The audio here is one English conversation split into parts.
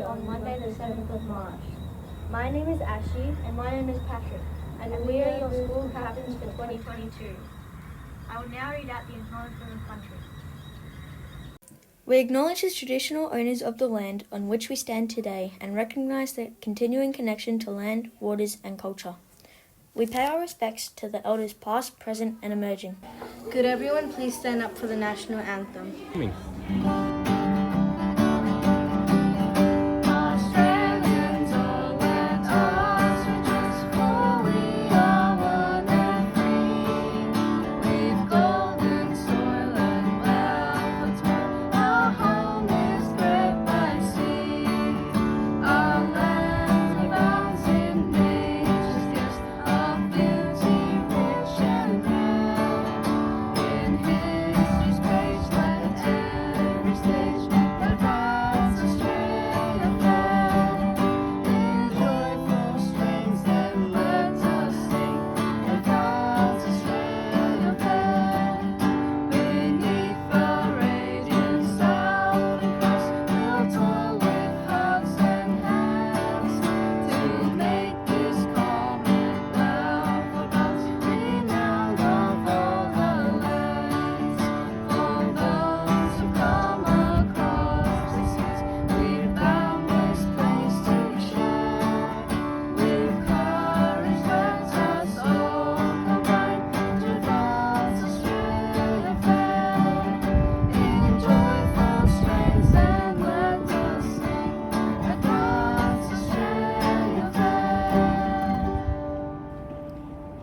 on Monday the 7th of March. My name is Ashley. And my name is Patrick. And we are your school captains for 2022. I will now read out the acknowledgement of country. We acknowledge the traditional owners of the land on which we stand today and recognise their continuing connection to land, waters and culture. We pay our respects to the elders past, present and emerging. Could everyone please stand up for the national anthem?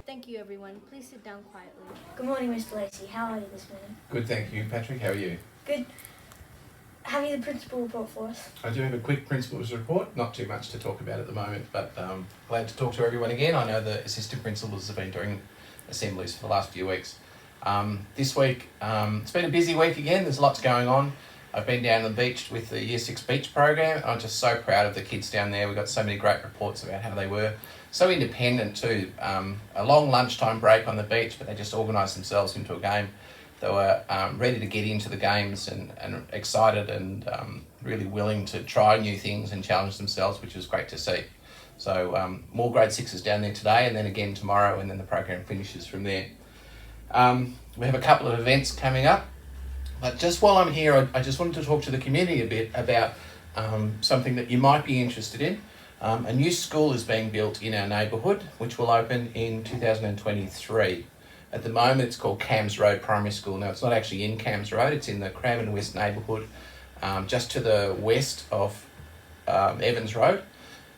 Thank you, everyone. Please sit down quietly. Good morning, Mr. Lacey. How are you this morning? Good, thank you. Patrick, how are you? Good. Have you the principal report for us? I do have a quick principal's report, not too much to talk about at the moment, but glad to talk to everyone again. I know the assistant principals have been doing assemblies for the last few weeks. This week, it's been a busy week again. There's lots going on. I've been down the beach with the Year 6 beach program. I'm just so proud of the kids down there. We've got so many great reports about how they were. So independent too. A long lunchtime break on the beach, but they just organised themselves into a game. They were ready to get into the games and excited and really willing to try new things and challenge themselves, which was great to see. So more grade 6s down there today and then again tomorrow, and then the program finishes from there. We have a couple of events coming up, but just while I'm here, I just wanted to talk to the community a bit about something that you might be interested in. A new school is being built in our neighbourhood, which will open in 2023. At the moment, it's called Cams Road Primary School. Now, it's not actually in Cams Road, it's in the Cranbourne West neighbourhood, just to the west of Evans Road,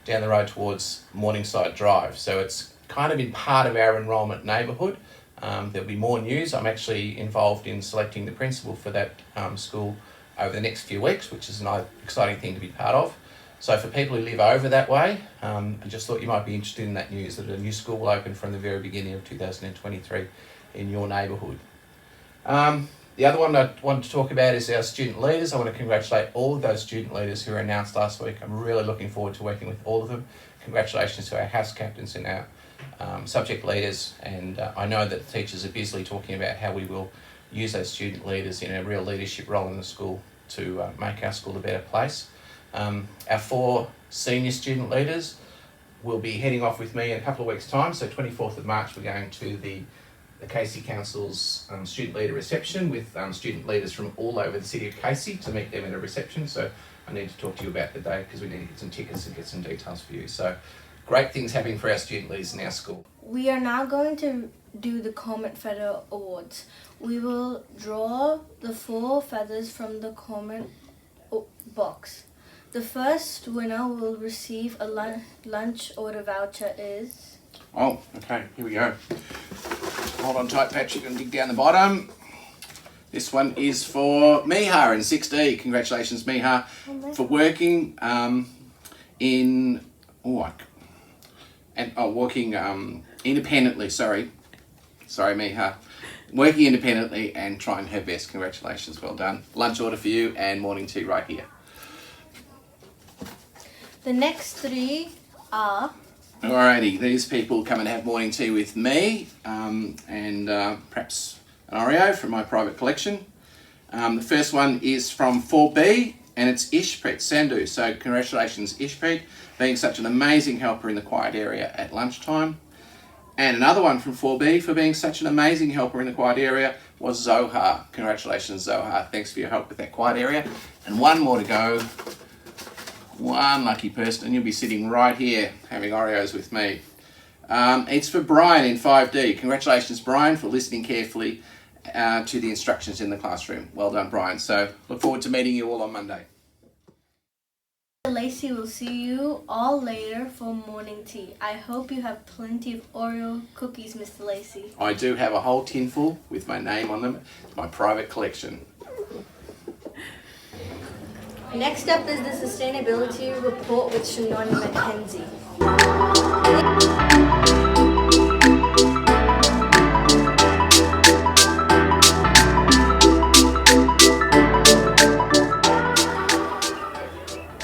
down the road towards Morningside Drive. So it's kind of in part of our enrolment neighbourhood. There'll be more news. I'm actually involved in selecting the principal for that school over the next few weeks, which is an exciting thing to be part of. So for people who live over that way, I just thought you might be interested in that news, that a new school will open from the very beginning of 2023 in your neighbourhood. The other one I wanted to talk about is our student leaders. I want to congratulate all of those student leaders who were announced last week. I'm really looking forward to working with all of them. Congratulations to our house captains and our subject leaders, and I know that the teachers are busily talking about how we will use those student leaders in a real leadership role in the school to make our school a better place. Our 4 senior student leaders will be heading off with me in a couple of weeks' time. So 24th of March, we're going to the Casey Council's student leader reception with student leaders from all over the city of Casey to meet them at a reception. So I need to talk to you about the day because we need to get some tickets and get some details for you. So great things happening for our student leaders in our school. We are now going to do the Comet Feather Awards. We will draw the 4 feathers from the Comet box. The first winner will receive a lunch order voucher is... Oh, okay, here we go. Hold on tight, Patrick, and dig down the bottom. This one is for Miha in 6D. Congratulations, Miha, for working working independently. Sorry, Miha. Working independently and trying her best. Congratulations, well done. Lunch order for you and morning tea right here. The next 3 are... Alrighty, these people come and have morning tea with me and perhaps an Oreo from my private collection. The first one is from 4B, and it's Ishpreet Sandhu. So congratulations, Ishpreet, being such an amazing helper in the quiet area at lunchtime. And another one from 4B for being such an amazing helper in the quiet area was Zohar. Congratulations, Zohar. Thanks for your help with that quiet area. And one more to go. One lucky person, and you'll be sitting right here having Oreos with me. It's for Brian in 5D. Congratulations, Brian, for listening carefully to the instructions in the classroom. Well done, Brian. So look forward to meeting you all on Monday. Lacey will see you all later for morning tea. I hope you have plenty of Oreo cookies, Mr. Lacey. I do have a whole tin full with my name on them. It's my private collection. Next up is the sustainability report with Shannon Mackenzie.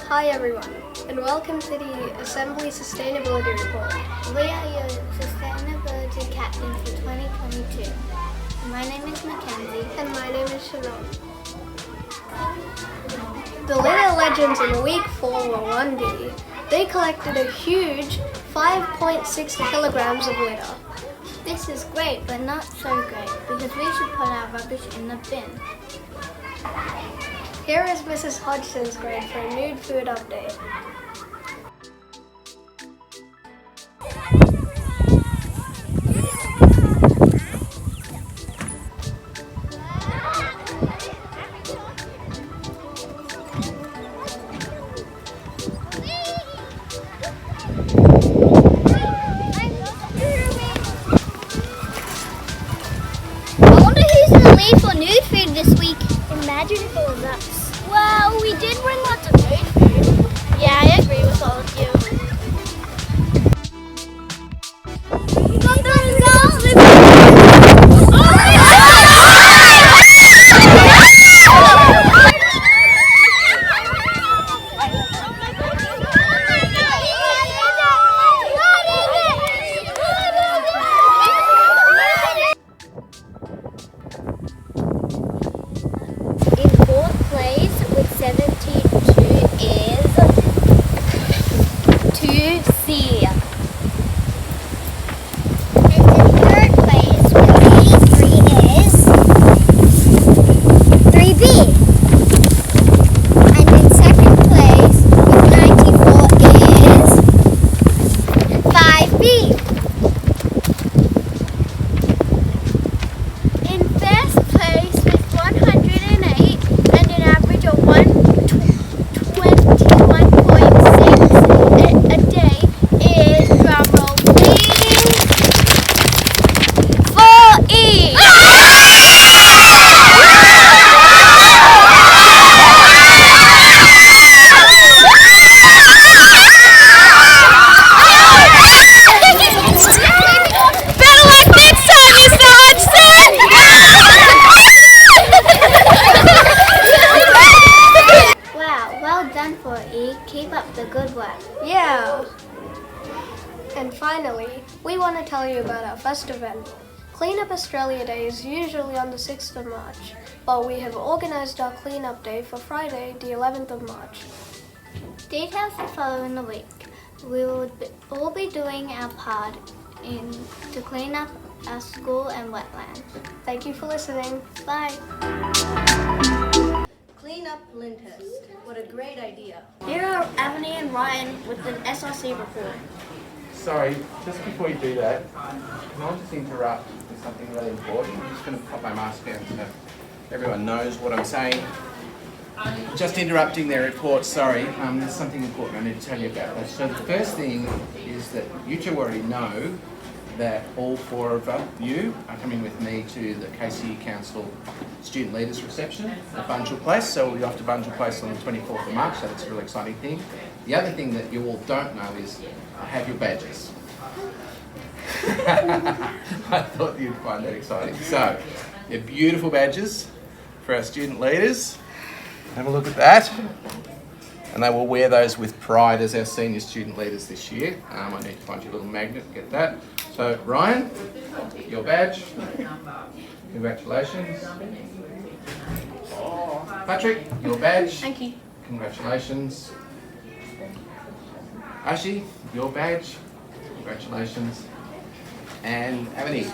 Hi everyone, and welcome to the Assembly Sustainability Report. We are your sustainability captains for 2022. My name is Mackenzie. And my name is Shannon. The litter legends in week 4 were 1D. They collected a huge 5.6 kilograms of litter. This is great, but not so great, because we should put our rubbish in the bin. Here is Mrs. Hodgson's grade for a nude food update. I wonder who's in the lead for nude food this week. Imagine if it was us. Well, we did bring lots of nude food. Yeah, I agree with all of you. In fourth place with 72 is 2C. And in third place with 83 is 3B. And in second place with 94 is 5B. In first place with 108 and an average of 121.6 a day is, drumroll please, 4E. Better luck next time, Mr. Hodgson! Wow, well done 4E. Keep up the good work. Yeah! And finally, we want to tell you about our first event. Clean Up Australia Day is usually on the 6th of March, but we have organised our Clean Up Day for Friday, the 11th of March. Details to follow in the week. We will all be doing our part to clean up our school and wetlands. Thank you for listening. Bye. Clean up Lyndhurst. What a great idea. Here are Avani and Ryan with the SRC report. Sorry, just before you do that, can I just interrupt with something really important? I'm just going to pop my mask down so everyone knows what I'm saying. Just interrupting their report, sorry. There's something important I need to tell you about. So the first thing is that you two already know that all 4 of you are coming with me to the KCE Council Student Leaders Reception at Bunjil Place. So we'll be off to Bunjil Place on the 24th of March, so that's a really exciting thing. The other thing that you all don't know is I have your badges. I thought you'd find that exciting. So, they're beautiful badges for our student leaders. Have a look at that. And they will wear those with pride as our senior student leaders this year. I need to find your little magnet and get that. So, Ryan, your badge. Congratulations. Patrick, your badge. Thank you. congratulations. Ashi, your badge, congratulations. And Avani,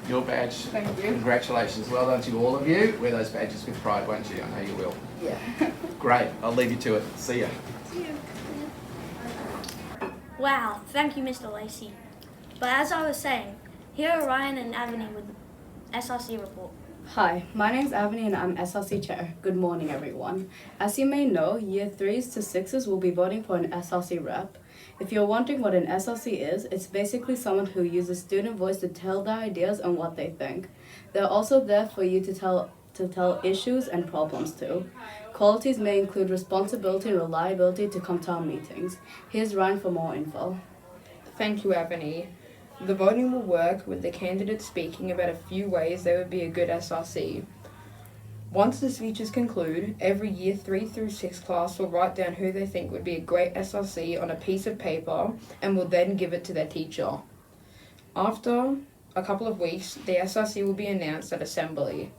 your badge, Thank you. congratulations. Well done to all of you. Wear those badges with pride, won't you? I know you will. Yeah. Great, I'll leave you to it. See ya. Wow, thank you, Mr. Lacey. But as I was saying, here are Ryan and Avani with the SRC report. Hi, my name's Avani and I'm SRC Chair. Good morning, everyone. As you may know, Year 3s to 6s will be voting for an SRC rep. If you're wondering what an SRC is, it's basically someone who uses student voice to tell their ideas and what they think. They're also there for you to tell issues and problems to. Qualities may include responsibility and reliability to come to our meetings. Here's Ryan for more info. Thank you, Avani. The voting will work with the candidates speaking about a few ways they would be a good SRC. Once the speeches conclude, every Year 3 through 6 class will write down who they think would be a great SRC on a piece of paper and will then give it to their teacher. After a couple of weeks, the SRC will be announced at Assembly.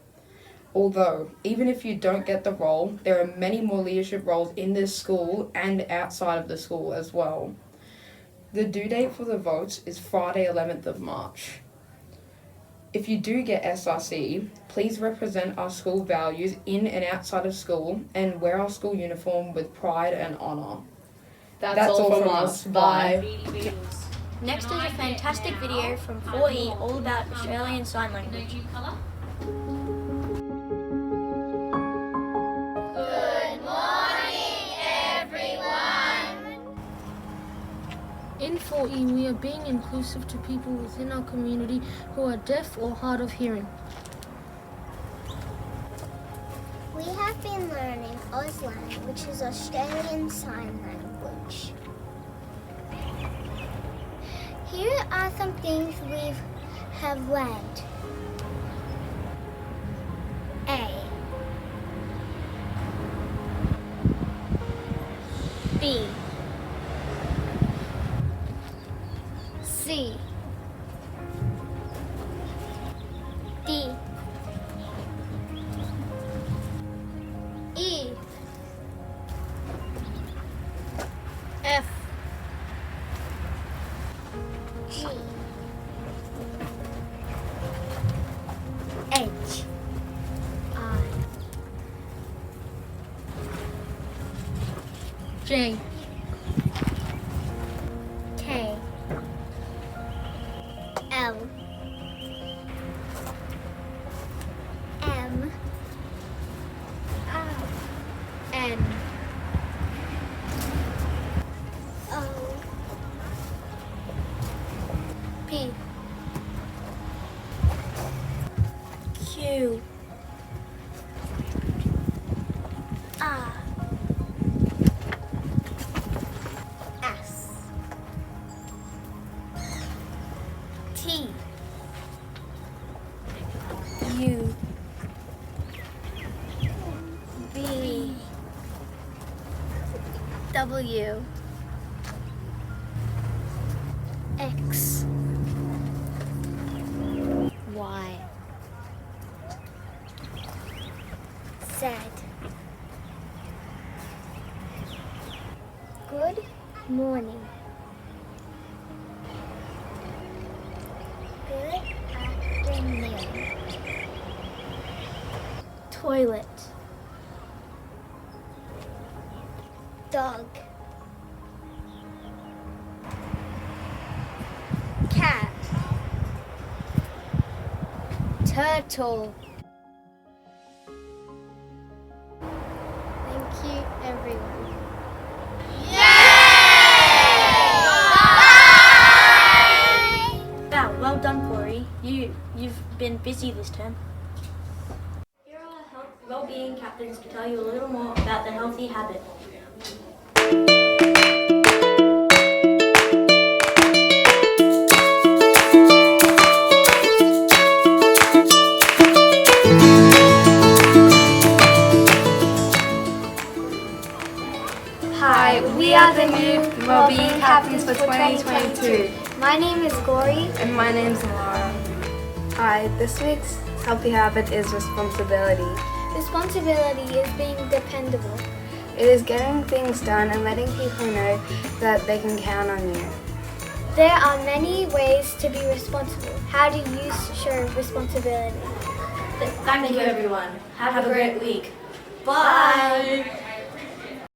Although, even if you don't get the role, there are many more leadership roles in this school and outside of the school as well. The due date for the votes is Friday 11th of March. If you do get SRC, please represent our school values in and outside of school and wear our school uniform with pride and honour. That's all from us. Bye. Next is a fantastic video from 4E all about Australian Sign Language. In 4E, we are being inclusive to people within our community who are deaf or hard of hearing. We have been learning Auslan, which is Australian Sign Language. Here are some things we have learned. A. B. C. D. E. F. G. H. I. J. K. L. M. N. O. P. Q. R. S. T. U. V. W. X. Y. Z. Good morning. Good afternoon. Toilet. Dog. Cat. Turtle. Thank you, everyone. Wow, well done, Corey. You've been busy this term. Here are our well-being captains to tell you a little more about the healthy habit. Hi, we are the new Wellbeing Captains for 2022. My name is Gori. And my name's Laura. Hi, this week's healthy habit is responsibility. Responsibility is being dependable. It is getting things done and letting people know that they can count on you. There are many ways to be responsible. How do you show responsibility? Thank you, everyone. Have a great week. Bye.